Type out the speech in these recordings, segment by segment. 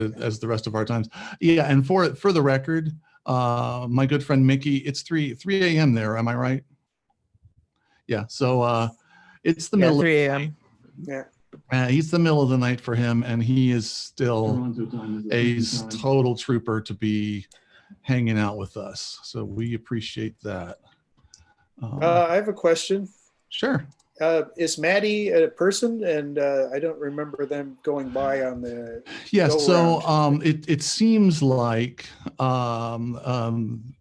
as the rest of our times. Yeah, and for the record, my good friend Mickey, it's 3 a.m. there. Am I right? Yeah. So it's the middle. 3 a.m. Yeah. He's the middle of the night for him, and he is still a total trooper to be hanging out with us. So we appreciate that. I have a question. Sure. Is Maddie a person? And I don't remember them going by on the. Yeah. So it seems like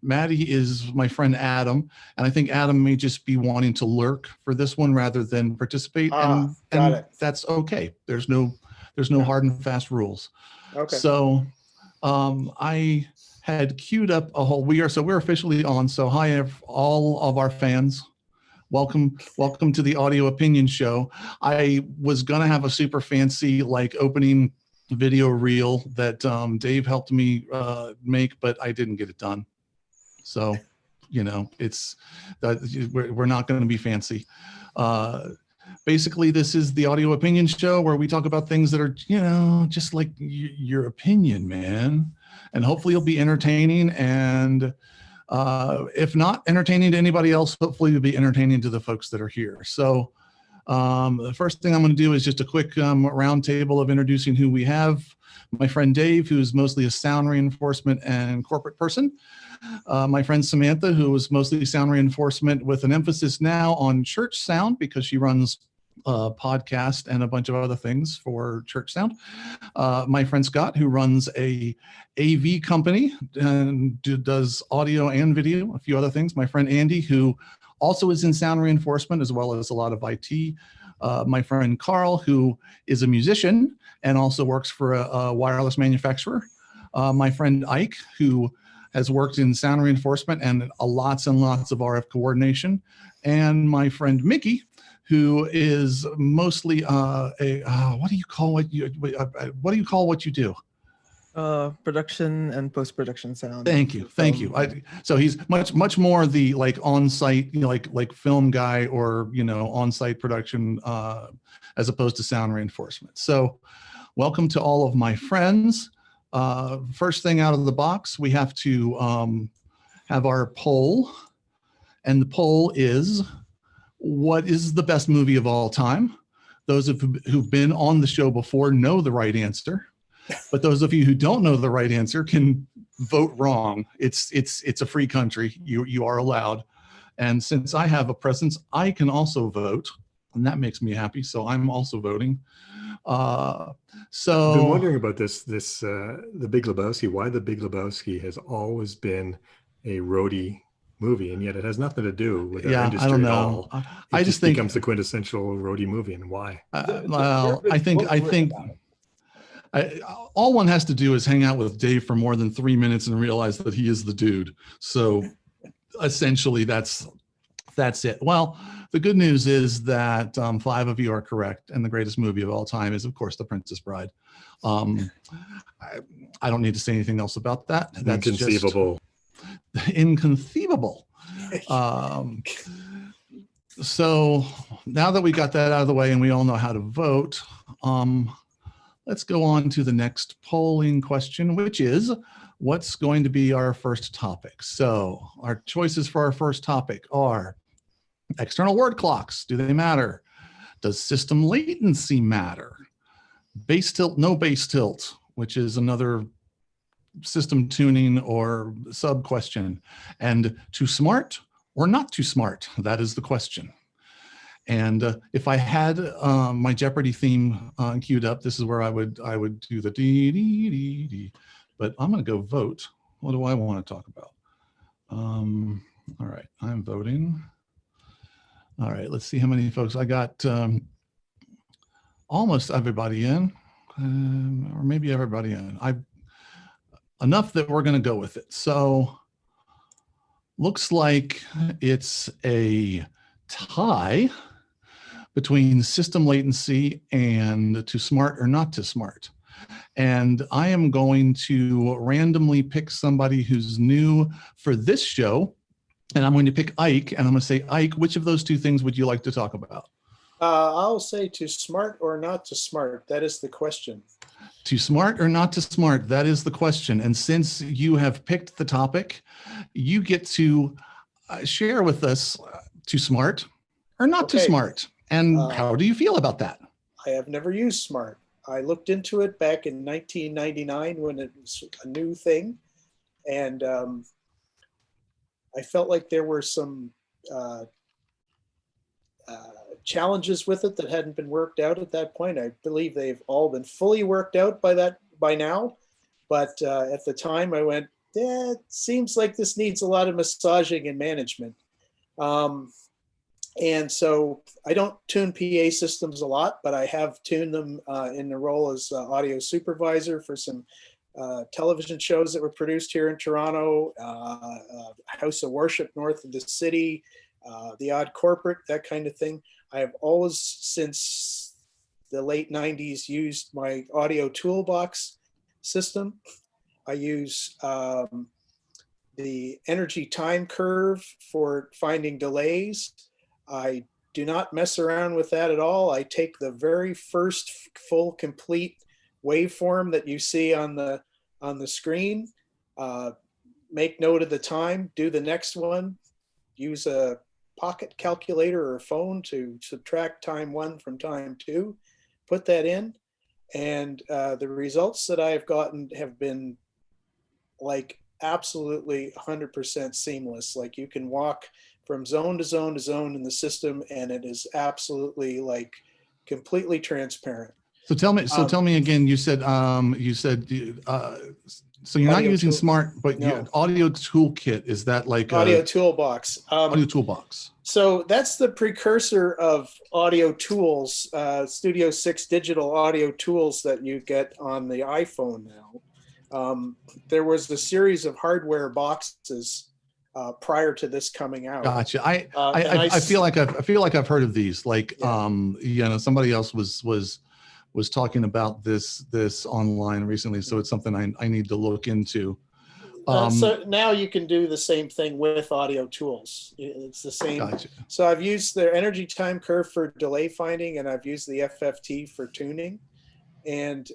Maddie is my friend Adam, and I think Adam may just be wanting to lurk for this one rather than participate. Got it. That's okay. There's no hard and fast rules. Okay. So I had queued up a whole. We're officially on. So hi, all of our fans. Welcome to the Audio Opinion Show. I was gonna have a super fancy opening video reel that Dave helped me make, but I didn't get it done. So, it's we're not going to be fancy. Basically, this is the Audio Opinion Show where we talk about things that are just like your opinion, man, and hopefully it'll be entertaining and. If not entertaining to anybody else, hopefully it'll be entertaining to the folks that are here. So the first thing I'm going to do is just a quick round table of introducing who we have. My friend Dave, who's mostly a sound reinforcement and corporate person. My friend Samantha, who is mostly sound reinforcement with an emphasis now on church sound because she runs a podcast and a bunch of other things for church sound. My friend Scott, who runs a AV company and does audio and video, a few other things. My friend Andy, who also is in sound reinforcement as well as a lot of IT. My friend Karl, who is a musician and also works for a wireless manufacturer. My friend Ike, who has worked in sound reinforcement and lots and lots of RF coordination. And my friend Mickey, who is mostly what do you call what you do? Production and post-production sound. Thank you. So he's much more the on-site, like film guy or on-site production as opposed to sound reinforcement. So welcome to all of my friends. First thing out of the box, we have to have our poll, and the poll is: what is the best movie of all time? Those who've been on the show before know the right answer. But those of you who don't know the right answer can vote wrong. It's a free country. You are allowed. And since I have a presence, I can also vote, and that makes me happy. So I'm also voting. I've been wondering about this The Big Lebowski. Why The Big Lebowski has always been a roadie movie, and yet it has nothing to do with our industry I don't at know. all. I just think becomes the quintessential roadie movie, and why? Well, I think. All one has to do is hang out with Dave for more than 3 minutes and realize that he is the dude. So essentially that's it. Well, the good news is that 5 of you are correct. And the greatest movie of all time is, of course, The Princess Bride. I don't need to say anything else about that. That's inconceivable. Inconceivable. So now that we got that out of the way and we all know how to vote, let's go on to the next polling question, which is, what's going to be our first topic? So our choices for our first topic are external word clocks. Do they matter? Does system latency matter? Base tilt, no base tilt, which is another system tuning or sub question. And too smart or not too smart? That is the question. And if I had my Jeopardy theme queued up, this is where I would do the dee dee dee dee. But I'm going to go vote. What do I want to talk about? All right, I'm voting. All right, let's see how many folks I got. Almost everybody in, or maybe everybody in. Enough that we're going to go with it. So looks like it's a tie between system latency and too smart or not too smart. And I am going to randomly pick somebody who's new for this show. And I'm going to pick Ike, and I'm going to say, Ike, which of those two things would you like to talk about? I'll say too smart or not too smart. That is the question. To smart or not to smart? That is the question. And since you have picked the topic, you get to share with us to smart or not to Okay. smart. And how do you feel about that? I have never used SMAART. I looked into it back in 1999 when it was a new thing. And I felt like there were some challenges with it that hadn't been worked out at that point. I believe they've all been fully worked out by now. But at the time I went, it seems like this needs a lot of massaging and management. And so I don't tune PA systems a lot, but I have tuned them in the role as audio supervisor for some television shows that were produced here in Toronto, House of Worship north of the city, The Odd Corporate, that kind of thing. I have always, since the late 90s, used my audio toolbox system. I use the energy time curve for finding delays. I do not mess around with that at all. I take the very first full complete waveform that you see on the screen, make note of the time, do the next one, use a pocket calculator or a phone to subtract time 1 from time 2, put that in, and the results that I've gotten have been like absolutely 100% seamless. Like you can walk from zone to zone to zone in the system, and it is absolutely like completely transparent. So tell me again. You said so you're not using SMAART, but No. Audio Toolkit, is that like Audio Toolbox? Audio Toolbox. So that's the precursor of audio tools, Studio 6 digital audio tools that you get on the iPhone now. There was a series of hardware boxes prior to this coming out. Gotcha. I feel like I've heard of these. Like somebody else was talking about this online recently, so it's something I need to look into. So now you can do the same thing with audio tools. It's the same. Gotcha. So I've used their energy time curve for delay finding, and I've used the FFT for tuning. And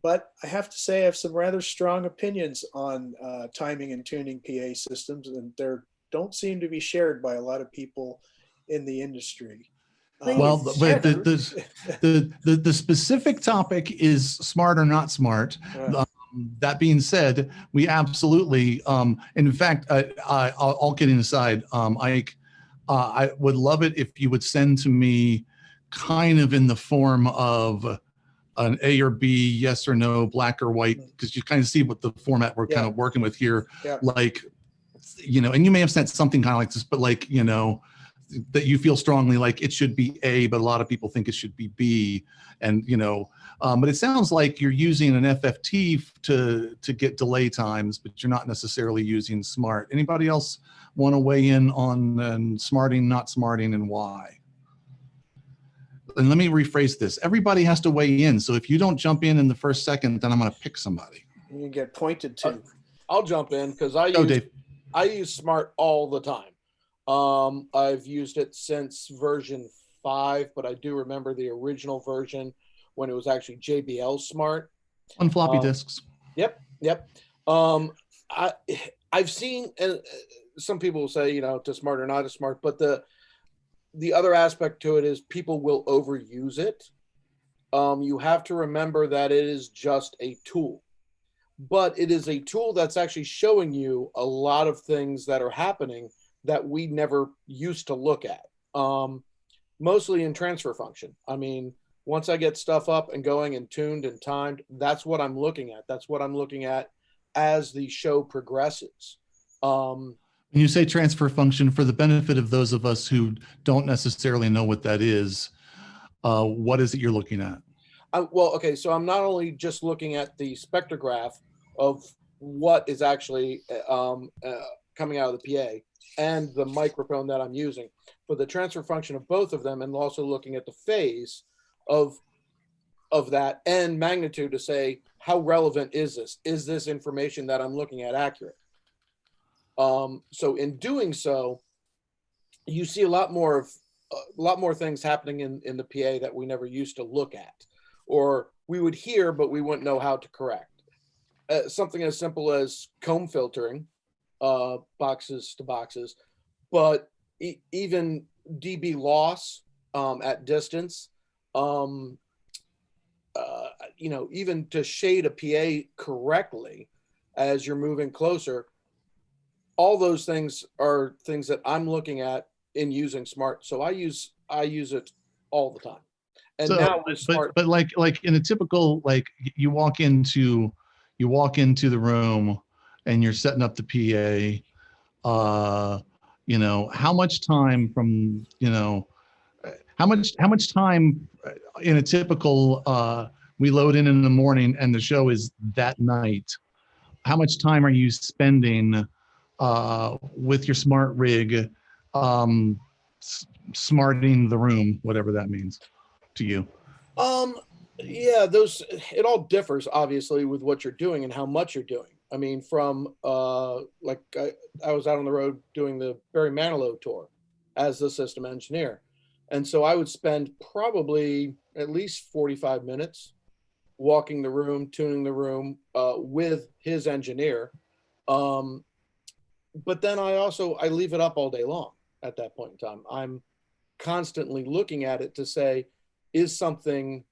but I have to say I have some rather strong opinions on timing and tuning PA systems, and they don't seem to be shared by a lot of people in the industry. Well, but the specific topic is smart or not smart. That being said, we absolutely, in fact, all kidding aside, Ike, I would love it if you would send to me kind of in the form of an A or B, yes or no, black or white, because you kind of see what the format we're kind of working with here. Yeah. Like, and you may have sent something kind of like this, but like, that you feel strongly like it should be A, but a lot of people think it should be B. And, but it sounds like you're using an FFT to get delay times, but you're not necessarily using SMAART. Anybody else want to weigh in on smarting, not smarting, and why? And let me rephrase this. Everybody has to weigh in. So if you don't jump in the first second, then I'm going to pick somebody. You get pointed to. I'll jump in because I use SMAART all the time. I've used it since version 5, but I do remember the original version when it was actually JBL SMAART. On floppy disks. Yep. I've seen, and some people will say, to smart or not to smart, but the other aspect to it is people will overuse it. You have to remember that it is just a tool, but it is a tool that's actually showing you a lot of things that are happening that we never used to look at, mostly in transfer function. I mean, once I get stuff up and going and tuned and timed, that's what I'm looking at. That's what I'm looking at as the show progresses. When you say transfer function, for the benefit of those of us who don't necessarily know what that is, what is it you're looking at? Okay, so I'm not only just looking at the spectrograph of what is actually coming out of the PA and the microphone that I'm using, for the transfer function of both of them, and also looking at the phase of that and magnitude to say, how relevant is this? Is this information that I'm looking at accurate? So in doing so, you see a lot more things happening in the PA that we never used to look at, or we would hear, but we wouldn't know how to correct. Something as simple as comb filtering, boxes to boxes, but even dB loss at distance, even to shade a PA correctly as you're moving closer, all those things are things that I'm looking at in using SMAART. So I use it all the time. And so, now with SMAART, but like in a typical, like you walk into the room and you're setting up the PA, how much time from, how much time in a typical, we load in the morning and the show is that night. How much time are you spending with your SMAART rig, smarting the room, whatever that means to you? Yeah, it all differs obviously with what you're doing and how much you're doing. I mean, from like I was out on the road doing the Barry Manilow tour as the system engineer. And so I would spend probably at least 45 minutes walking the room, tuning the room with his engineer. But then I leave it up all day long at that point in time. I'm constantly looking at it to say, is something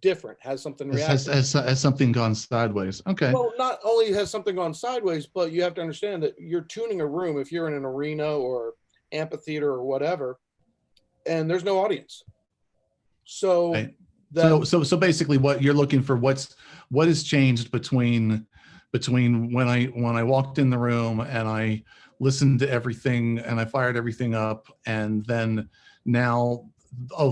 different? Has something reacted? Has something gone sideways? Okay. Well, not only has something gone sideways, but you have to understand that you're tuning a room if you're in an arena or amphitheater or whatever, and there's no audience. So right. So basically what you're looking for, what has changed between when I walked in the room and I listened to everything and I fired everything up, and then now,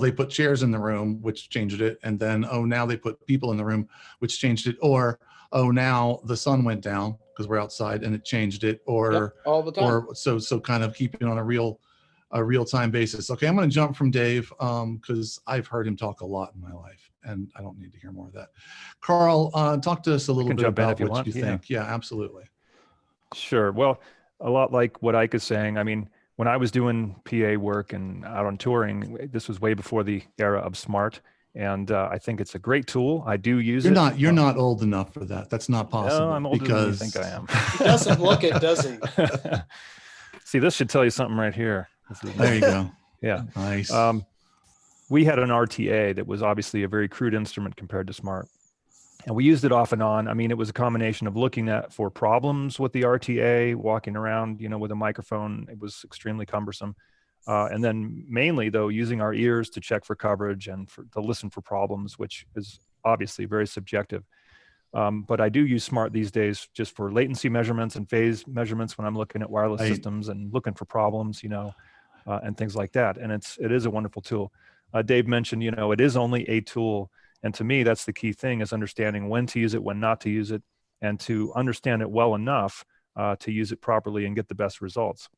they put chairs in the room, which changed it. And then, now they put people in the room, which changed it. Or, now the sun went down because we're outside and it changed it. Or, yep, all the time. Or so kind of keeping it on a real time basis. Okay. I'm going to jump from Dave because I've heard him talk a lot in my life and I don't need to hear more of that. Karl, talk to us a little bit about what you think. Yeah, absolutely. Sure. Well, a lot like what Ike is saying. I mean, when I was doing PA work and out on touring, this was way before the era of SMAART, and I think it's a great tool. I do use it. You're not old enough for that. That's not possible. No, I'm older than you think I am. He doesn't look it, does he? See, this should tell you something right here. There you go. Yeah. Nice. We had an RTA that was obviously a very crude instrument compared to SMAART. And we used it off and on. I mean, it was a combination of looking for problems with the RTA, walking around, with a microphone. It was extremely cumbersome. And then mainly, though, using our ears to check for coverage and to listen for problems, which is obviously very subjective. But I do use SMAART these days just for latency measurements and phase measurements when I'm looking at wireless systems and looking for problems, and things like that. And it is a wonderful tool. Dave mentioned, it is only a tool. And to me, that's the key thing, is understanding when to use it, when not to use it, and to understand it well enough to use it properly and get the best results.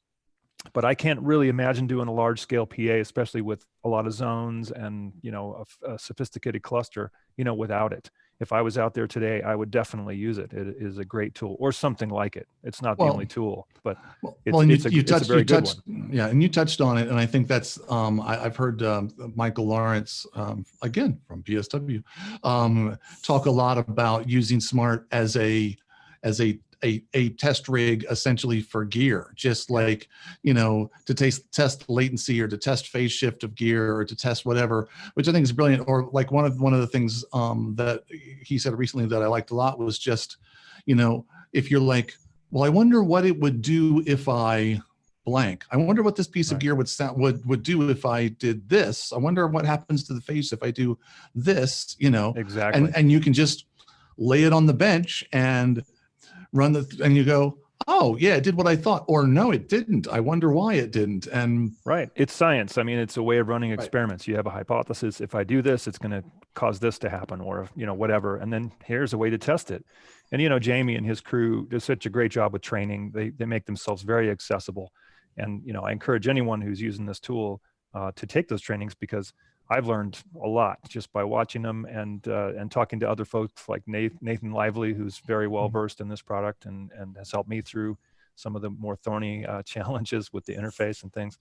But I can't really imagine doing a large scale PA, especially with a lot of zones and, a sophisticated cluster, without it. If I was out there today, I would definitely use it. It is a great tool, or something like it. It's not the only tool, but it's a very good one. Yeah, and you touched on it, and I think that's I've heard Michael Lawrence again from PSW talk a lot about using SMAART as a test rig essentially for gear, just like, to test latency or to test phase shift of gear or to test whatever, which I think is brilliant. Or like one of the things that he said recently that I liked a lot was just, if you're like, well, I wonder what it would do if I blank. I wonder what this piece of gear would do if I did this. I wonder what happens to the face if I do this, Exactly. And you can just lay it on the bench and run and you go, oh yeah, it did what I thought, or no, it didn't. I wonder why it didn't. And right, it's science. I mean, it's a way of running experiments. You have a hypothesis. If I do this, it's going to cause this to happen, or whatever. And then here's a way to test it. And Jamie and his crew do such a great job with training. They make themselves very accessible. And I encourage anyone who's using this tool to take those trainings, because I've learned a lot just by watching them and talking to other folks like Nathan Lively, who's very well versed in this product and has helped me through some of the more thorny challenges with the interface and things.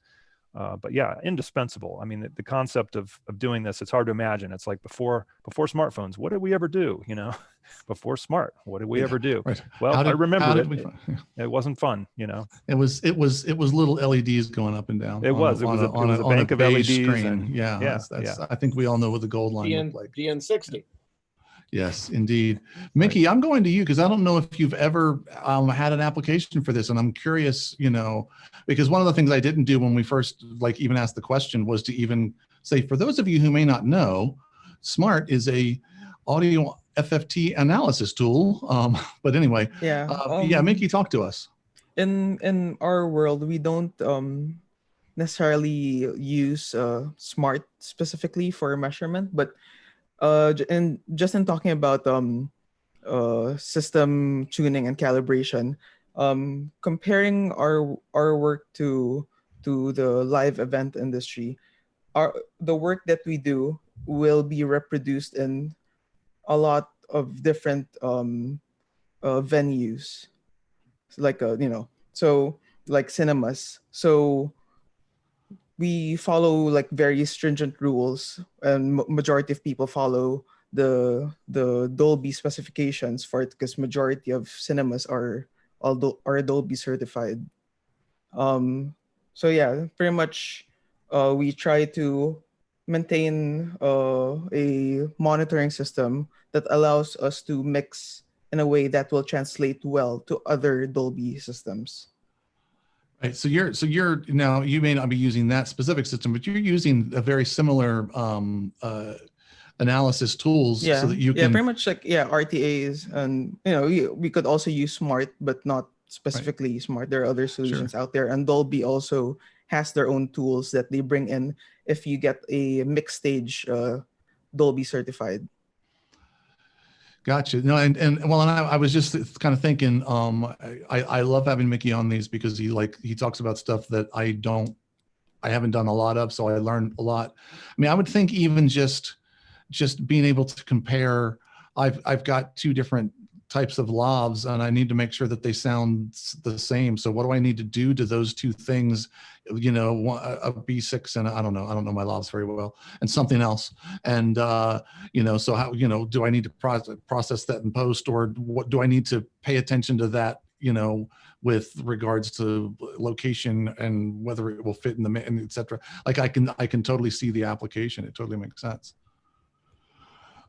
But yeah, indispensable. I mean, the concept of doing this, it's hard to imagine. It's like before smartphones, what did we ever do? You know, before smart, what did we ever do? Right. Well, I remember it. Yeah. It wasn't fun, you know. It was little LEDs going up and down. It was a bank of beige LEDs screen. and Yeah. That's I think we all know what the gold line looked like. DN60. Yes, indeed. Mickey, I'm going to you because I don't know if you've ever had an application for this, and I'm curious, you know, because one of the things I didn't do when we first even asked the question was to even say, for those of you who may not know, SMAART is a audio FFT analysis tool. But anyway, Mickey, talk to us. In our world, we don't necessarily use SMAART specifically for measurement, but in talking about system tuning and calibration, comparing our work to the live event industry, the work that we do will be reproduced in a lot of different venues, like so like cinemas. So we follow like very stringent rules, and majority of people follow the Dolby specifications for it, because majority of cinemas are Dolby certified. So yeah, pretty much we try to maintain a monitoring system that allows us to mix in a way that will translate well to other Dolby systems. Right. So you're now, you may not be using that specific system, but you're using a very similar analysis tools so that you can. Pretty much like RTAs, and we could also use SMAART, but not specifically SMAART. There are other solutions out there, and Dolby also has their own tools that they bring in if you get a mixed stage Dolby certified. Gotcha. No, and I was just kind of thinking, I love having Mickey on these because he talks about stuff that I haven't done a lot of, so I learned a lot. I mean, I would think even just being able to compare, I've got two different types of lavs, and I need to make sure that they sound the same. So what do I need to do to those two things? A B6 and I don't know my lavs very well, and something else. And so how do I need to process that in post, or what do I need to pay attention to that? With regards to location and whether it will fit in the and et cetera. Like I can totally see the application. It totally makes sense.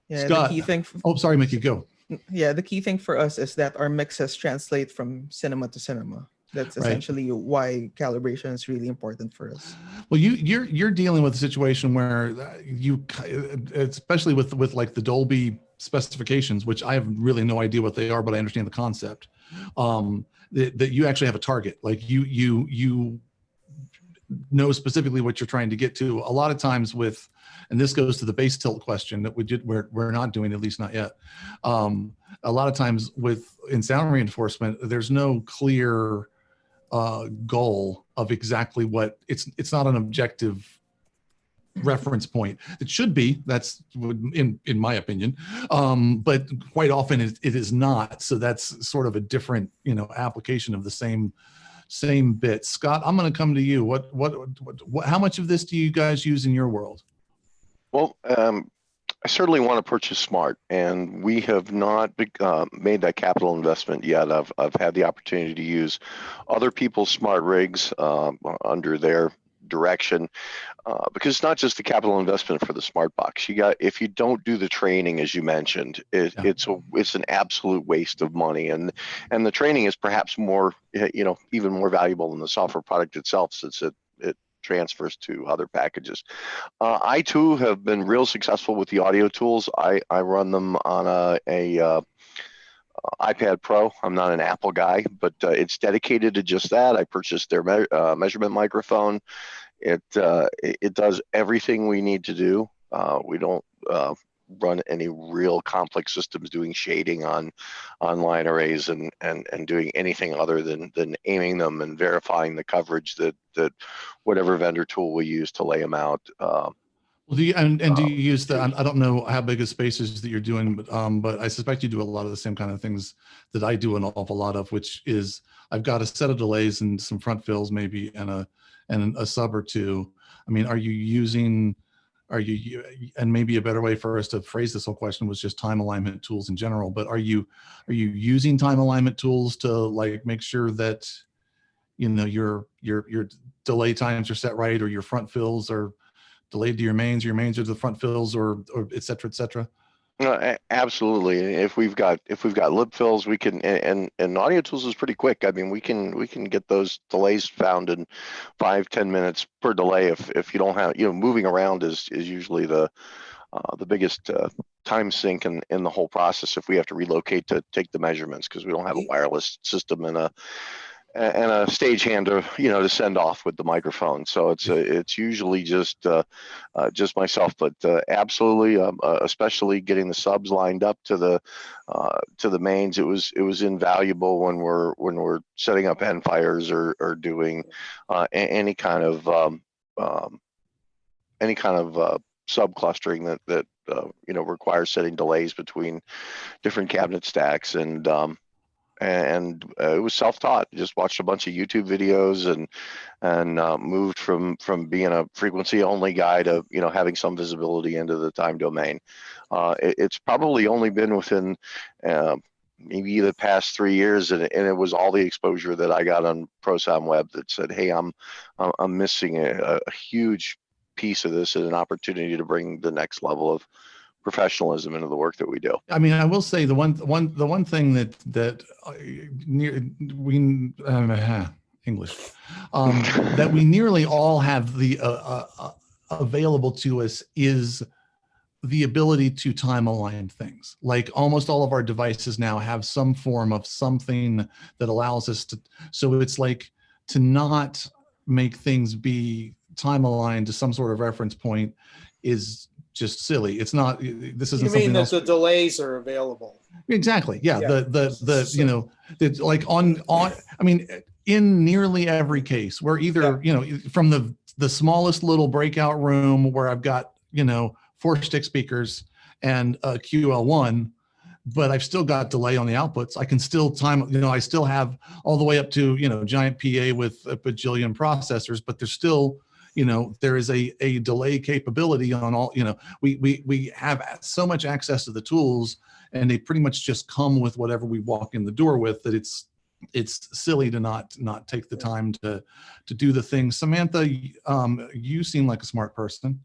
Yeah, Scott. The key thing. Sorry, Mickey, go. Yeah, the key thing for us is that our mixes translate from cinema to cinema. That's essentially why calibration is really important for us. Well, you're dealing with a situation where you, especially with like the Dolby specifications, which I have really no idea what they are, but I understand the concept. That you actually have a target, like you know specifically what you're trying to get to. A lot of times with, and this goes to the base tilt question that we're not doing, at least not yet. A lot of times in sound reinforcement, there's no clear goal of exactly what it's not an objective reference point. It should be, that's in my opinion, but quite often it is not. So that's sort of a different application of the same bit. Scott, I'm going to come to you. What how much of this do you guys use in your world? Well, I certainly want to purchase SMAART, and we have not made that capital investment yet. I've had the opportunity to use other people's SMAART rigs under their direction, because it's not just the capital investment for the SMAART box. If you don't do the training, as you mentioned, it's an absolute waste of money, and the training is perhaps more, even more valuable than the software product itself, since it transfers to other packages. I too have been real successful with the audio tools. I run them on a iPad Pro. I'm not an Apple guy, but it's dedicated to just that. I purchased their measurement microphone. It does everything we need to do. We don't run any real complex systems doing shading on line arrays and doing anything other than aiming them and verifying the coverage that whatever vendor tool we use to lay them out. Well, do you use the? I don't know how big of spaces that you're doing, but I suspect you do a lot of the same kind of things that I do an awful lot of, which is I've got a set of delays and some front fills maybe, and and a sub or two. I mean, are you, and maybe a better way for us to phrase this whole question was just time alignment tools in general, but are you using time alignment tools to like make sure that, you know, your delay times are set right, or your front fills are delayed to your mains are to the front fills, or et cetera, et cetera? Absolutely. If we've got lip fills, we can, and Audio Tools is pretty quick. I mean, we can get those delays found in 5-10 minutes per delay. If you don't have, you know, moving around is usually the biggest time sink in the whole process. If we have to relocate to take the measurements, because we don't have a wireless system and a stagehand to send off with the microphone. So it's usually just myself, but absolutely, especially getting the subs lined up to the mains. It was invaluable when we're setting up end fires or doing any kind of sub clustering that requires setting delays between different cabinet stacks, and it was self-taught. Just watched a bunch of YouTube videos and moved from being a frequency only guy to having some visibility into the time domain. It's probably only been within maybe the past 3 years, and it was all the exposure that I got on ProSound Web that said, hey, I'm missing a huge piece of this and an opportunity to bring the next level of professionalism into the work that we do. I mean, I will say the one thing that English that we nearly all have the available to us is the ability to time align things. Like almost all of our devices now have some form of something that allows us to. So it's like to not make things be time aligned to some sort of reference point is just silly. It's not. This isn't. You mean something that else. the delays are available? Exactly. Yeah. Yeah. The it's like on. I mean, in nearly every case, we're either from the smallest little breakout room where I've got 4 stick speakers and a QL1, but I've still got delay on the outputs. I can still time. I still have all the way up to giant PA with a bajillion processors, but there's still. There is a delay capability on all, we have so much access to the tools, and they pretty much just come with whatever we walk in the door with, that it's silly to not take the time to do the things. Samantha, you seem like a smart person.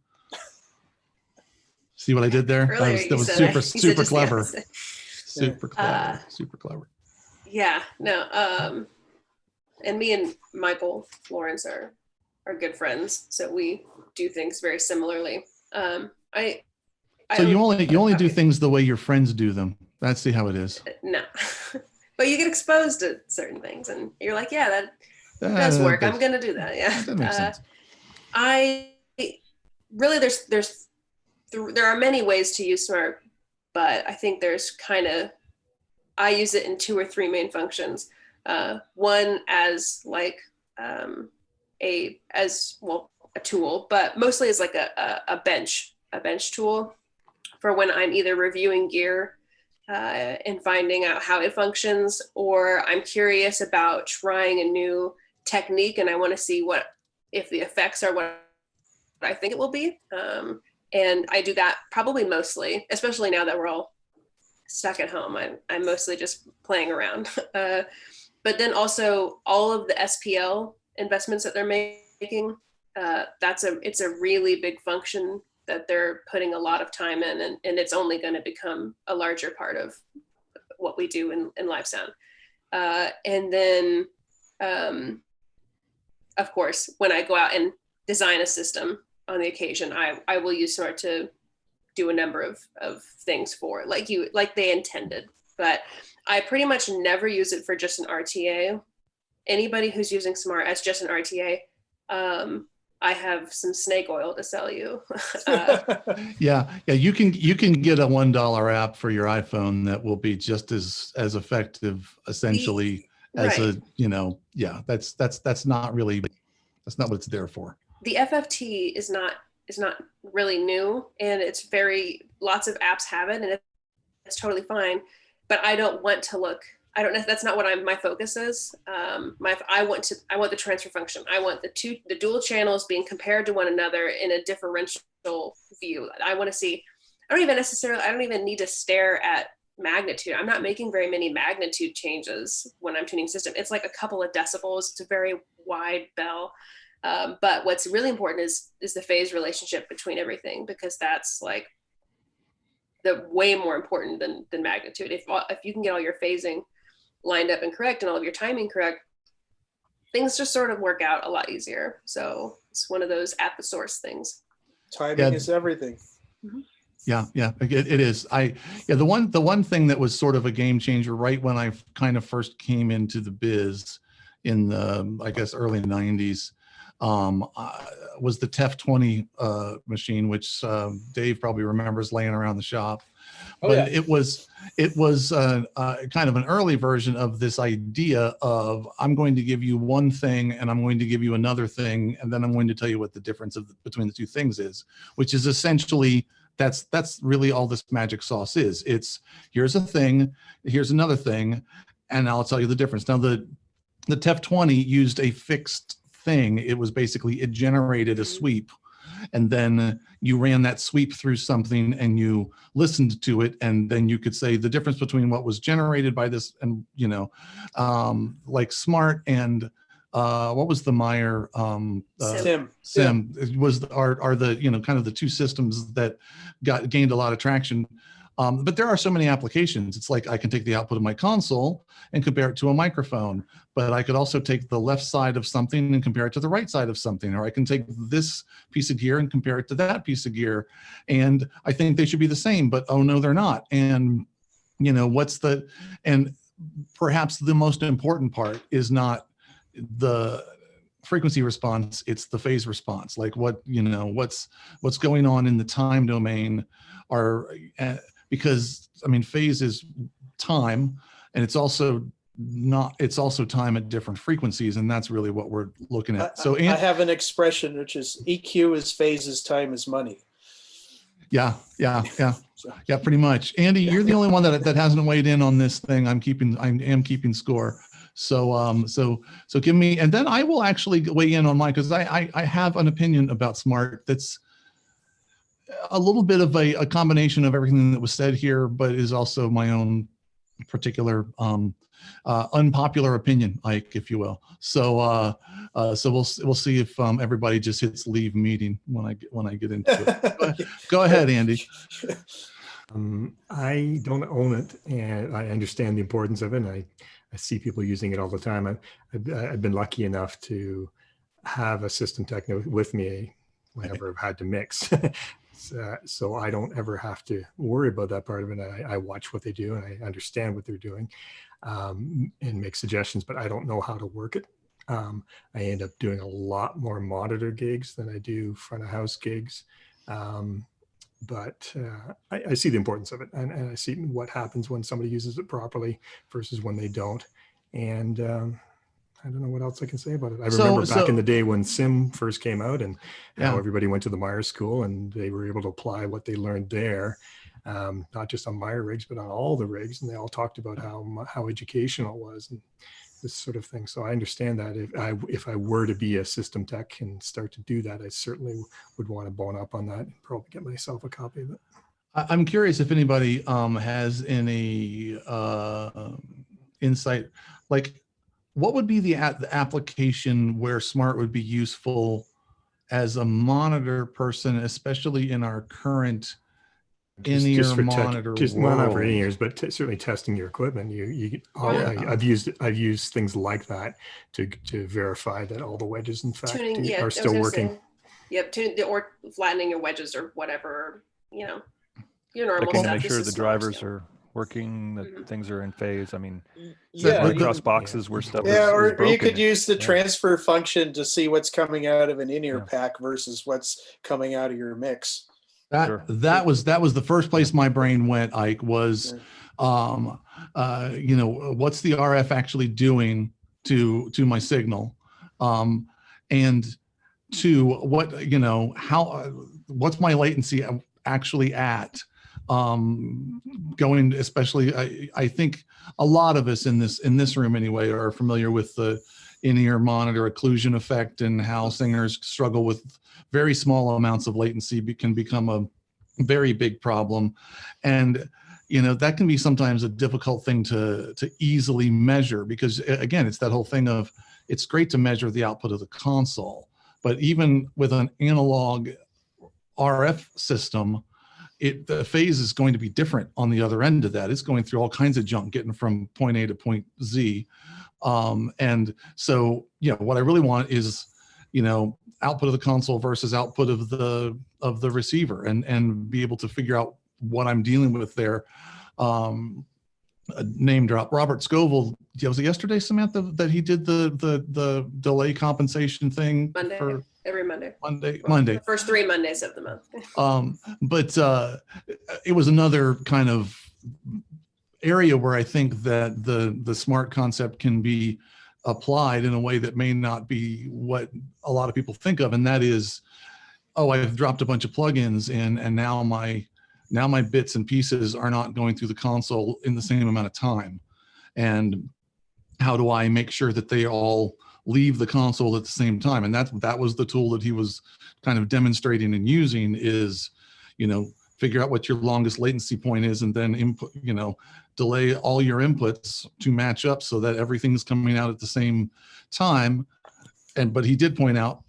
See what I did there? Earlier that was super clever. Super clever. Super clever. Yeah, no. And me and Michael Lawrence are good friends, so we do things very similarly. So you only do things the way your friends do them. That's how it is. No, but you get exposed to certain things, and you're like, yeah, that does work. I'm gonna do that. Yeah, that makes sense. I really there are many ways to use SMAART, but I think there's I use it in 2 or 3 main functions. One as like a tool, but mostly as like a bench tool for when I'm either reviewing gear and finding out how it functions, or I'm curious about trying a new technique and I want to see if the effects are what I think it will be. And I do that probably mostly, especially now that we're all stuck at home. I'm mostly just playing around. But then also all of the SPL investments that they're making, it's a really big function that they're putting a lot of time in, and it's only going to become a larger part of what we do in live sound. And then, of course, when I go out and design a system on the occasion, I will use SMAART to do a number of things for like they intended, but I pretty much never use it for just an RTA. Anybody who's using SMAART as just an RTA, I have some snake oil to sell you. Yeah. You can get a $1 app for your iPhone that will be just as effective, essentially, as right. That's not what it's there for. The FFT is not really new, and lots of apps have it, and it's totally fine. But I don't want to look I don't know. That's not what my focus is. I want the transfer function. I want the dual channels being compared to one another in a differential view. I want to see. I don't even need to stare at magnitude. I'm not making very many magnitude changes when I'm tuning system. It's like a couple of decibels. It's a very wide bell. But what's really important is the phase relationship between everything, because that's like the way more important than magnitude. If you can get all your phasing lined up and correct and all of your timing correct, things just sort of work out a lot easier. So it's one of those at the source things. Timing is everything. Mm-hmm. Yeah, it is. The one thing that was sort of a game changer right when I kind of first came into the biz in the, I guess, early 90s, was the TEF-20 machine, which Dave probably remembers laying around the shop. But it was kind of an early version of this idea of, I'm going to give you one thing and I'm going to give you another thing, and then I'm going to tell you what the difference between the two things is, which is essentially, that's really all this magic sauce is. It's, here's a thing, here's another thing, and I'll tell you the difference. Now the TEF-20 used a fixed thing. It was basically, it generated a sweep, and then you ran that sweep through something and you listened to it, and then you could say the difference between what was generated by this and, like SMAART and what was the Meyer SIM are the kind of the two systems that gained a lot of traction. But there are so many applications. It's like, I can take the output of my console and compare it to a microphone, but I could also take the left side of something and compare it to the right side of something, or I can take this piece of gear and compare it to that piece of gear. And I think they should be the same, but oh no, they're not. And and perhaps the most important part is not the frequency response, it's the phase response. Like what's going on in the time domain because I mean, phase is time, and it's also time at different frequencies, and that's really what we're looking at. So I have an expression which is EQ is phase is time is money. Yeah, pretty much. Andy, you're the only one that hasn't weighed in on this thing. I am keeping score. So give me, and then I will actually weigh in on mine, because I have an opinion about SMAART that's a little bit of a combination of everything that was said here, but is also my own particular unpopular opinion, Ike, if you will. So we'll see if everybody just hits leave meeting when I get into it. Go ahead, Andy. I don't own it, and I understand the importance of it. And I see people using it all the time. I've been lucky enough to have a system tech with me whenever I've had to mix. So I don't ever have to worry about that part of it. I watch what they do and I understand what they're doing, and make suggestions, but I don't know how to work it. I end up doing a lot more monitor gigs than I do front of house gigs. But I see the importance of it, and I see what happens when somebody uses it properly versus when they don't. And I don't know what else I can say about it. I remember back in the day when SIM first came out, and how everybody went to the Meyer school and they were able to apply what they learned there, not just on Meyer rigs, but on all the rigs. And they all talked about how educational it was and this sort of thing. So I understand that if I were to be a system tech and start to do that, I certainly would want to bone up on that and probably get myself a copy of it. I'm curious if anybody has any insight, like what would be the application where SMAART would be useful as a monitor person, especially in our current in-ear monitor world? Well, not for in-ears, but certainly testing your equipment. I've used things like that to verify that all the wedges, in fact, are still working. Or flattening your wedges or whatever, your normal stuff. Make sure the drivers are working, that things are in phase. I mean, across boxes where stuff is or broken. you could use the transfer function to see what's coming out of an in-ear pack versus what's coming out of your mix. That was the first place my brain went, Ike, was what's the RF actually doing to my signal, and to what what's my latency actually at going, especially, I think a lot of us in this room anyway are familiar with the in-ear monitor occlusion effect and how singers struggle with very small amounts of latency can become a very big problem. And that can be sometimes a difficult thing to easily measure, because again, it's that whole thing of, it's great to measure the output of the console, but even with an analog RF system, the phase is going to be different on the other end of that. It's going through all kinds of junk getting from point A to point Z. And so, what I really want is, output of the console versus output of the receiver, and be able to figure out what I'm dealing with there. A name drop, Robert Scoville, was it yesterday, Samantha, that he did the delay compensation thing? Monday, every Monday. Monday. The first 3 Mondays of the month. But it was another kind of area where I think that the SMAART concept can be applied in a way that may not be what a lot of people think of, and that is, I've dropped a bunch of plugins in, and now my bits and pieces are not going through the console in the same amount of time. And how do I make sure that they all leave the console at the same time? And that was the tool that he was kind of demonstrating and using, is, figure out what your longest latency point is, and then input, delay all your inputs to match up so that everything's coming out at the same time. But he did point out,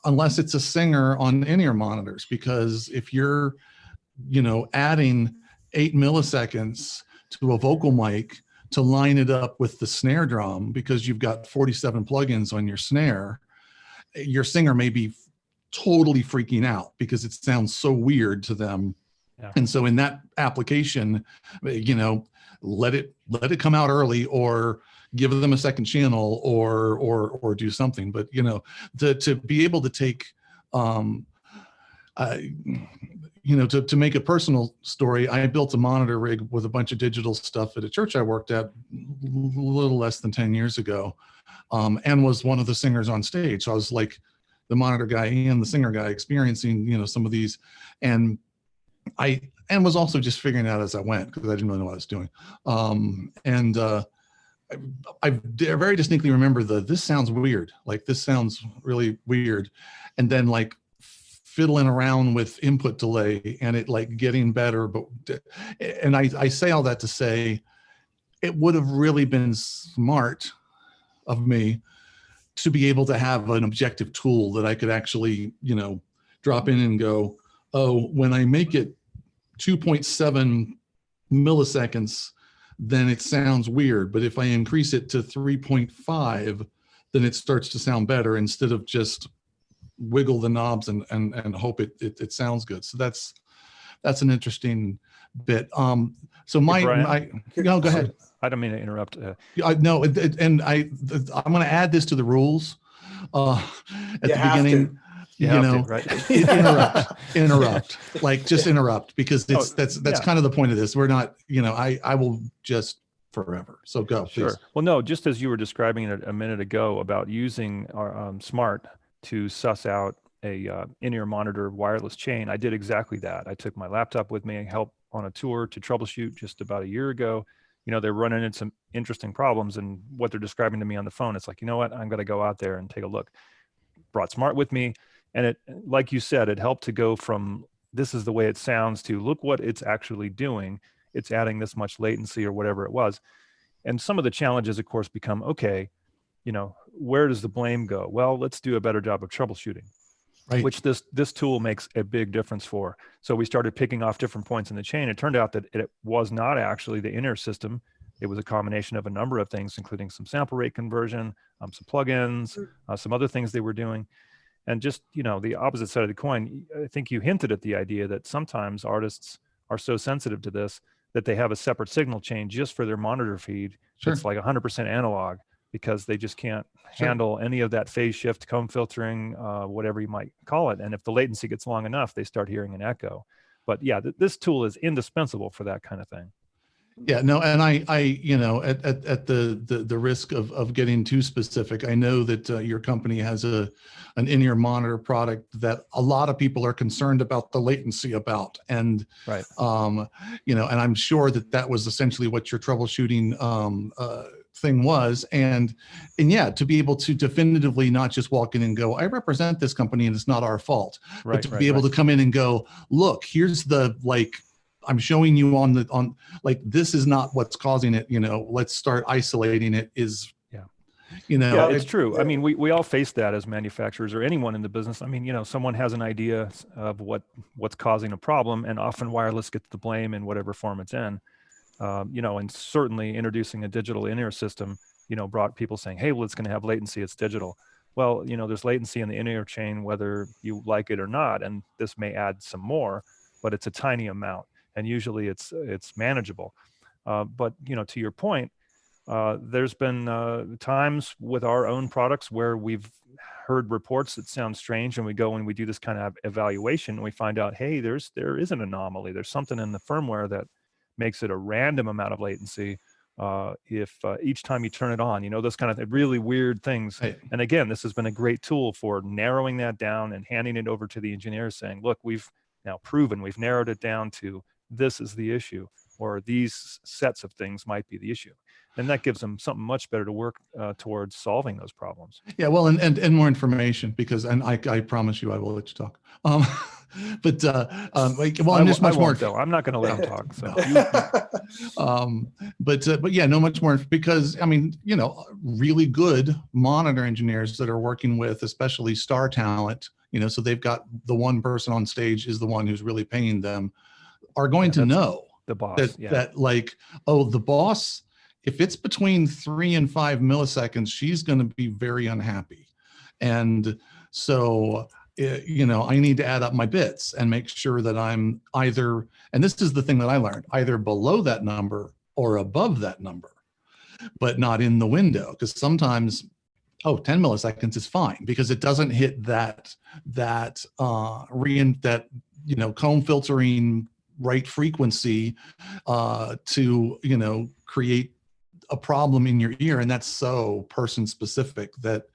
unless it's a singer on in-ear monitors, because if you're, adding 8 milliseconds to a vocal mic to line it up with the snare drum, because you've got 47 plugins on your snare, your singer may be totally freaking out because it sounds so weird to them. Yeah. And so in that application, let it come out early, or give them a second channel, or do something. But to be able to take to make a personal story, I built a monitor rig with a bunch of digital stuff at a church I worked at a little less than 10 years ago, and was one of the singers on stage. So I was like the monitor guy and the singer guy, experiencing, some of these, and was also just figuring it out as I went, because I didn't really know what I was doing. I very distinctly remember this sounds weird. Like, this sounds really weird. And then like fiddling around with input delay, and it like getting better. And I say all that to say, it would have really been smart of me to be able to have an objective tool that I could actually, drop in and go, when I make it 2.7 milliseconds, then it sounds weird. But if I increase it to 3.5, then it starts to sound better, instead of just wiggle the knobs and hope it sounds good. So that's an interesting bit. So no, go ahead. I don't mean to interrupt. No, and I'm going to add this to the rules at the beginning. Interrupt, like just interrupt, because that's kind of the point of this. We're not, I will just forever. So go, sure. Please. Well, no, just as you were describing it a minute ago about using our SMAART to suss out a in-ear monitor wireless chain, I did exactly that. I took my laptop with me and helped on a tour to troubleshoot just about a year ago. They're running into some interesting problems, and what they're describing to me on the phone, it's like, I'm going to go out there and take a look. Brought SMAART with me, and it, like you said, it helped to go from this is the way it sounds to look what it's actually doing. It's adding this much latency or whatever it was. And some of the challenges, of course, become, okay, where does the blame go? Well, let's do a better job of troubleshooting, right, which this tool makes a big difference for. So we started picking off different points in the chain. It turned out that it was not actually the in-ear system. It was a combination of a number of things, including some sample rate conversion, some plugins, some other things they were doing. And just, the opposite side of the coin, I think you hinted at the idea that sometimes artists are so sensitive to this that they have a separate signal chain just for their monitor feed. Sure. It's like 100% analog, because they just can't handle any of that phase shift, comb filtering, whatever you might call it. And if the latency gets long enough, they start hearing an echo. But yeah, this tool is indispensable for that kind of thing. Yeah, no, and I, you know, at the risk of getting too specific, I know that your company has an in-ear monitor product that a lot of people are concerned about the latency about, and Right. you know, and I'm sure that that was essentially what your troubleshooting thing was, and yeah, to be able to definitively not just walk in and go, I represent this company and it's not our fault, Right. but to be able to come in and go, look, here's the I'm showing you on like, this is not what's causing it, you know, let's start isolating it is, Yeah. you know, Yeah, it's true. I mean, we all face that as manufacturers or anyone in the business. I mean, you know, someone has an idea of what's causing a problem, and often wireless gets the blame in whatever form it's in. You know, and certainly introducing a digital in-ear system, you know, brought people saying, hey, well, it's going to have latency, it's digital. Well, you know, there's latency in the in-ear chain, whether you like it or not, and this may add some more, but it's a tiny amount, and usually it's manageable. But, you know, to your point, there's been times with our own products where we've heard reports that sound strange, and we go and we do this kind of evaluation, and we find out, hey, there is an anomaly. There's something in the firmware that makes it a random amount of latency if each time you turn it on, you know, those kind of really weird things. Right. And again, this has been a great tool for narrowing that down and handing it over to the engineers saying, look, we've now proven, we've narrowed it down to this is the issue, or these sets of things might be the issue. And that gives them something much better to work towards solving those problems. Yeah, well, and more information, because, and I promise you I will let you talk. But like, well, I'm just much more. Though. I'm not going to let him talk. So. But yeah, no, much more, because I mean, you know, really good monitor engineers that are working with, especially star talent, you know, so they've got the one person on stage is the one who's really paying them, are going to know the boss that like, oh, the boss, if it's between 3 and 5 milliseconds, she's going to be very unhappy. And so, you know, I need to add up my bits and make sure that I'm either, and this is the thing that I learned, either below that number or above that number, but not in the window. Because sometimes, 10 milliseconds is fine, because it doesn't hit that you know, comb filtering right frequency to, you know, create a problem in your ear. And that's so person specific that,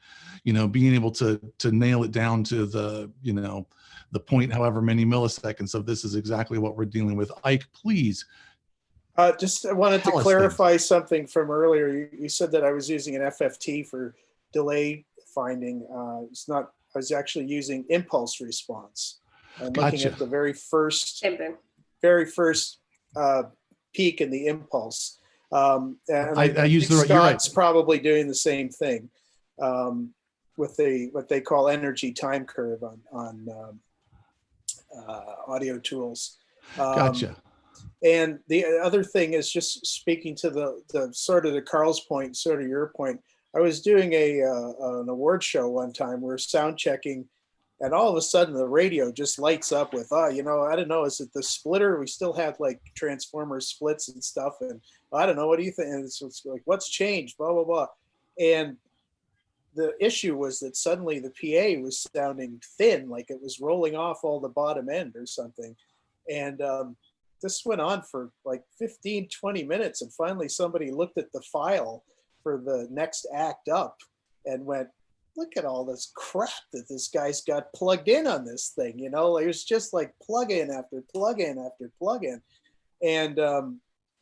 you know, being able to nail it down to the, you know, the point, however many milliseconds of this is exactly what we're dealing with. Ike, please. Just I wanted to clarify something from earlier. You said that I was using an FFT for delay finding. It's not, I was actually using impulse response. I'm looking at the very first peak in the impulse. And I use the right. Scott's you're right. probably doing the same thing with what they call energy time curve on audio tools. Gotcha. And the other thing is, just speaking to the sort of to Karl's point, sort of your point. I was doing an award show one time. We were sound checking, and all of a sudden the radio just lights up with, you know, I don't know, is it the splitter? We still have like transformer splits and stuff, and I don't know, what do you think? And it's like, what's changed? Blah blah blah. And the issue was that suddenly the PA was sounding thin, like it was rolling off all the bottom end or something. And this went on for like 15, 20 minutes. And finally somebody looked at the file for the next act up and went, look at all this crap that this guy's got plugged in on this thing. You know, it was just like plug in after plug in after plug in. And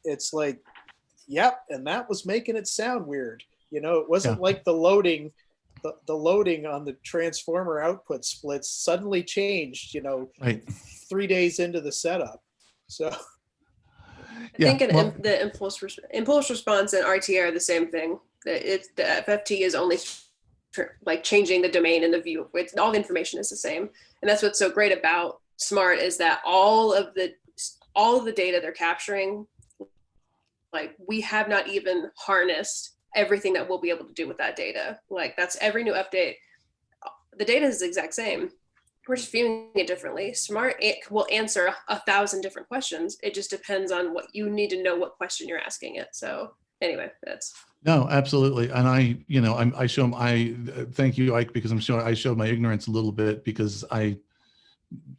it's like, yep. And that was making it sound weird. You know, it wasn't like the loading on the transformer output splits suddenly changed, you know, 3 days into the setup. So I think the impulse response and RTA are the same thing. The FFT is only like changing the domain and the view. All the information is the same. And that's what's so great about SMAART, is that all of the data they're capturing, like, we have not even harnessed everything that we'll be able to do with that data. Like, that's every new update. The data is the exact same. We're just viewing it differently. SMAART will answer 1,000 different questions. It just depends on what you need to know, what question you're asking it. So anyway, that's. No, absolutely. And I show them, thank you, Ike, because I showed my ignorance a little bit, because I'm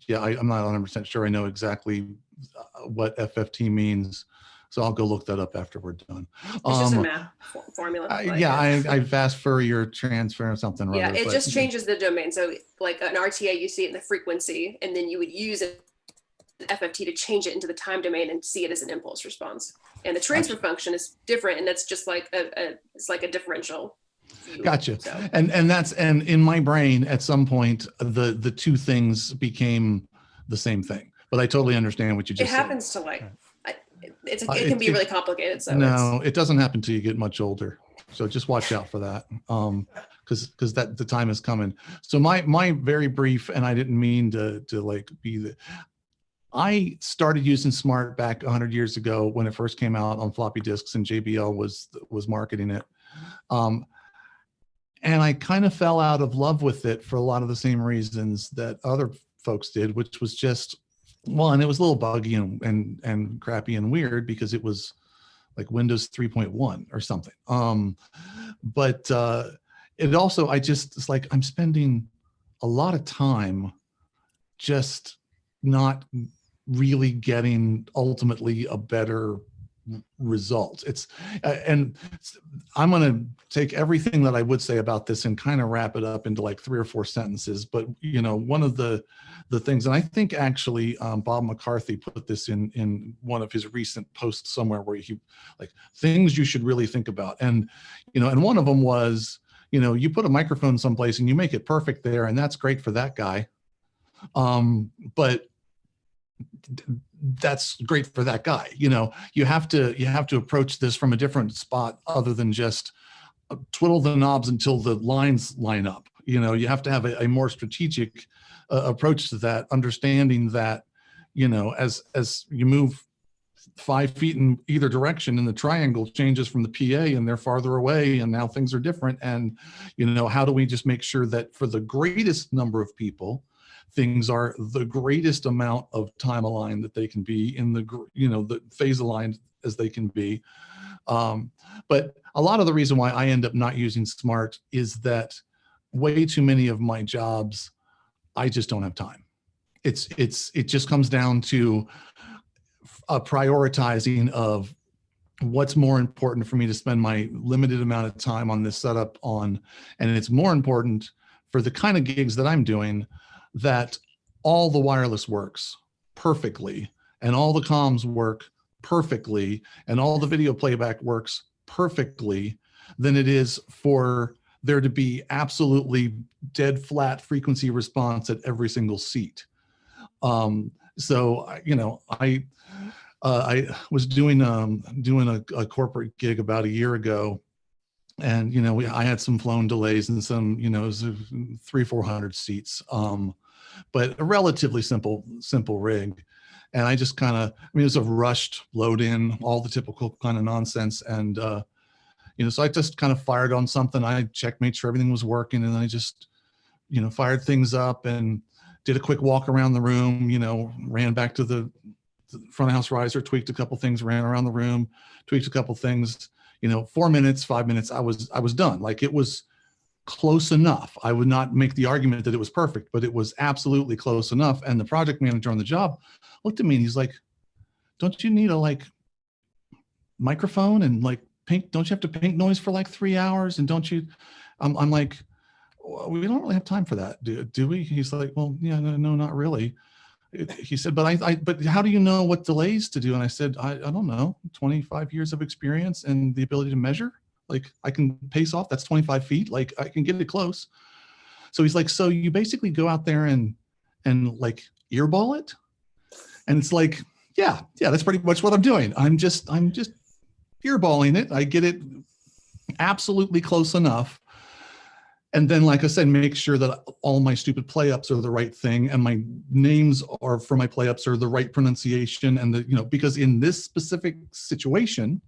not 100% sure I know exactly what FFT means. So I'll go look that up after we're done. It's just a math formula. I've asked for your transfer or something. Yeah, rather, it but just changes the domain. So like an RTA, you see it in the frequency, and then you would use an FFT to change it into the time domain and see it as an impulse response. And the transfer function is different, and that's just like it's like a differential view. Gotcha. So. And in my brain at some point the two things became the same thing. But I totally understand what you just said. It happens to like it can be really complicated. So no, it doesn't happen till you get much older. So just watch out for that. Because that the time is coming. So my very brief, and I didn't mean to like be the. I started using SMAART back 100 years ago when it first came out on floppy disks, and JBL was marketing it. And I kind of fell out of love with it for a lot of the same reasons that other folks did, which was just, well, and it was a little buggy and crappy and weird because it was like Windows 3.1 or something. But it also, it's like I'm spending a lot of time just not really getting ultimately a better result. And I'm going to take everything that I would say about this and kind of wrap it up into like 3 or 4 sentences. But, one of the things, and I think actually Bob McCarthy put this in one of his recent posts somewhere where he like things you should really think about. And, and one of them was, you put a microphone someplace and you make it perfect there, and that's great for that guy. But that's great for that guy. You have to approach this from a different spot other than just twiddle the knobs until the lines line up. You have to have a more strategic approach to that, understanding that, as you move 5 feet in either direction and the triangle changes from the PA and they're farther away and now things are different. And, how do we just make sure that for the greatest number of people, things are the greatest amount of time aligned that they can be in the phase aligned as they can be. But a lot of the reason why I end up not using SMAART is that way too many of my jobs, I just don't have time. It just comes down to a prioritizing of what's more important for me to spend my limited amount of time on this setup on. And it's more important for the kind of gigs that I'm doing that all the wireless works perfectly and all the comms work perfectly and all the video playback works perfectly than it is for there to be absolutely dead flat frequency response at every single seat. So, I was doing a corporate gig about a year ago, and I had some flown delays and some, it was 300-400 seats, but a relatively simple rig. And I just kind of, it was a rushed load in, all the typical kind of nonsense. And, so I just kind of fired on something. I checked, made sure everything was working. And I just, fired things up and did a quick walk around the room, ran back to the front of house riser, tweaked a couple things, ran around the room, tweaked a couple things, 4 minutes, 5 minutes, I was done. Like it was close enough. I would not make the argument that it was perfect, but it was absolutely close enough. And the project manager on the job looked at me and he's like, don't you need a microphone and don't you have to pink noise for 3 hours? And don't you, I'm like, well, we don't really have time for that. Do we? He's like, well, yeah, no, not really. He said, but how do you know what delays to do? And I said, I don't know, 25 years of experience and the ability to measure. I can pace off, that's 25 feet. I can get it close. So he's like, so you basically go out there and earball it? And it's like, yeah, that's pretty much what I'm doing. I'm just earballing it. I get it absolutely close enough. And then, like I said, make sure that all my stupid play-ups are the right thing and my names are for my play-ups are the right pronunciation. And because in this specific situation,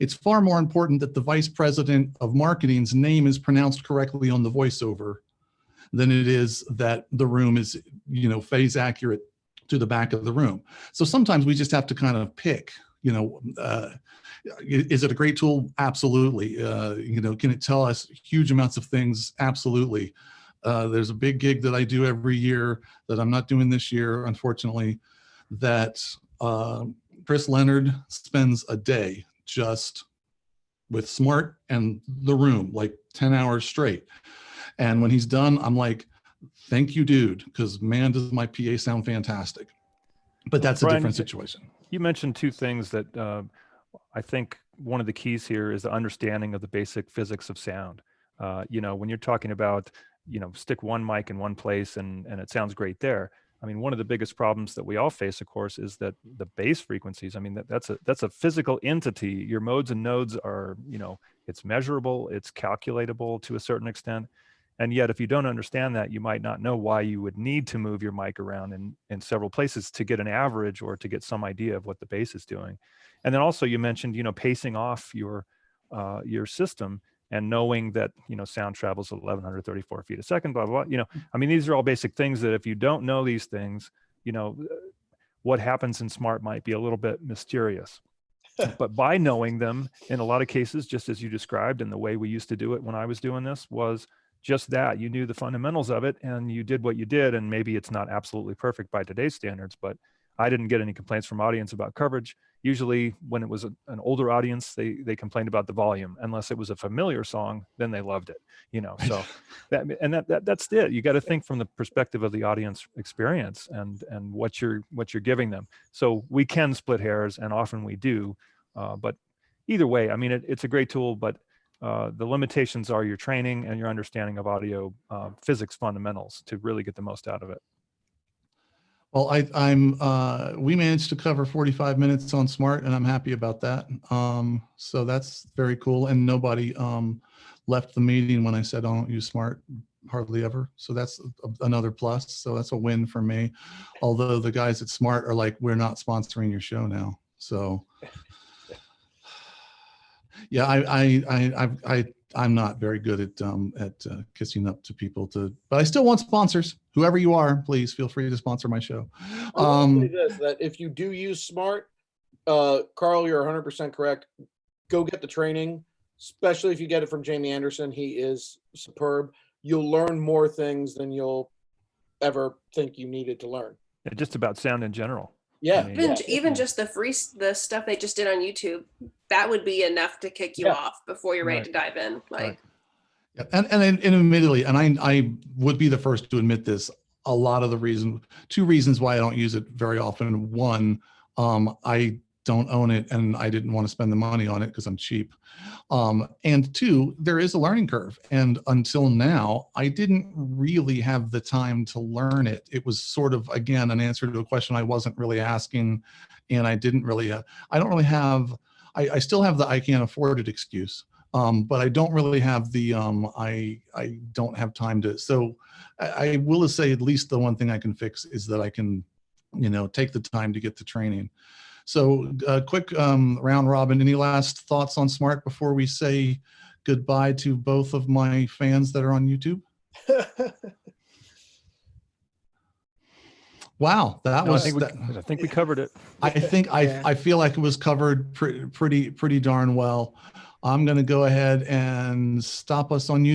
it's far more important that the vice president of marketing's name is pronounced correctly on the voiceover than it is that the room is, phase accurate to the back of the room. So sometimes we just have to kind of pick, is it a great tool? Absolutely. Can it tell us huge amounts of things? Absolutely. There's a big gig that I do every year that I'm not doing this year, unfortunately, that Chris Leonard spends a day just with SMAART and the room, like 10 hours straight. And when he's done, I'm like, thank you, dude, because man, does my PA sound fantastic. But that's Brian, a different situation. You mentioned two things that I think one of the keys here is the understanding of the basic physics of sound. You know, when you're talking about, you know, stick one mic in one place and it sounds great there. I mean, one of the biggest problems that we all face, of course, is that the bass frequencies, I mean, that's a physical entity. Your modes and nodes are, you know, it's measurable, it's calculatable to a certain extent. And yet, if you don't understand that, you might not know why you would need to move your mic around in several places to get an average or to get some idea of what the bass is doing. And then also you mentioned, you know, pacing off your system and knowing that, you know, sound travels at 1,134 feet a second, blah, blah, blah. You know, I mean, these are all basic things that if you don't know these things, you know, what happens in SMAART might be a little bit mysterious. But by knowing them, in a lot of cases, just as you described, and the way we used to do it when I was doing this was just that. You knew the fundamentals of it and you did what you did. And maybe it's not absolutely perfect by today's standards, but I didn't get any complaints from audience about coverage. Usually when it was an older audience, they complained about the volume. Unless it was a familiar song, then they loved it, you know. So that's it. You got to think from the perspective of the audience experience and what you're giving them. So we can split hairs, and often we do, but either way, I mean, it's a great tool, but the limitations are your training and your understanding of audio physics fundamentals to really get the most out of it. Well, we managed to cover 45 minutes on SMAART, and I'm happy about that. So that's very cool. And nobody left the meeting when I said I don't use SMAART hardly ever. So that's another plus. So that's a win for me. Although the guys at SMAART are like, we're not sponsoring your show now. So yeah, I'm not very good at kissing up to people but I still want sponsors. Whoever you are, please feel free to sponsor my show. I will say this, that if you do use SMAART, Karl, you're 100% correct. Go get the training, especially if you get it from Jamie Anderson. He is superb. You'll learn more things than you'll ever think you needed to learn. Yeah, just about sound in general. Yeah. I mean, Even just the stuff they just did on YouTube, that would be enough to kick you off before you're ready to dive in. Like, Right. Yeah, and admittedly, and I would be the first to admit this, a lot of the two reasons why I don't use it very often. One, I don't own it and I didn't want to spend the money on it because I'm cheap. And two, there is a learning curve. And until now, I didn't really have the time to learn it. It was sort of, again, an answer to a question I wasn't really asking. And I didn't really, I still have the I can't afford it excuse. But I don't really have the, I don't have time to, so I will say at least the one thing I can fix is that I can, you know, take the time to get the training. So quick round robin, any last thoughts on SMAART before we say goodbye to both of my fans that are on YouTube? Wow, I think we covered it. I feel like it was covered pretty darn well. I'm going to go ahead and stop us on YouTube.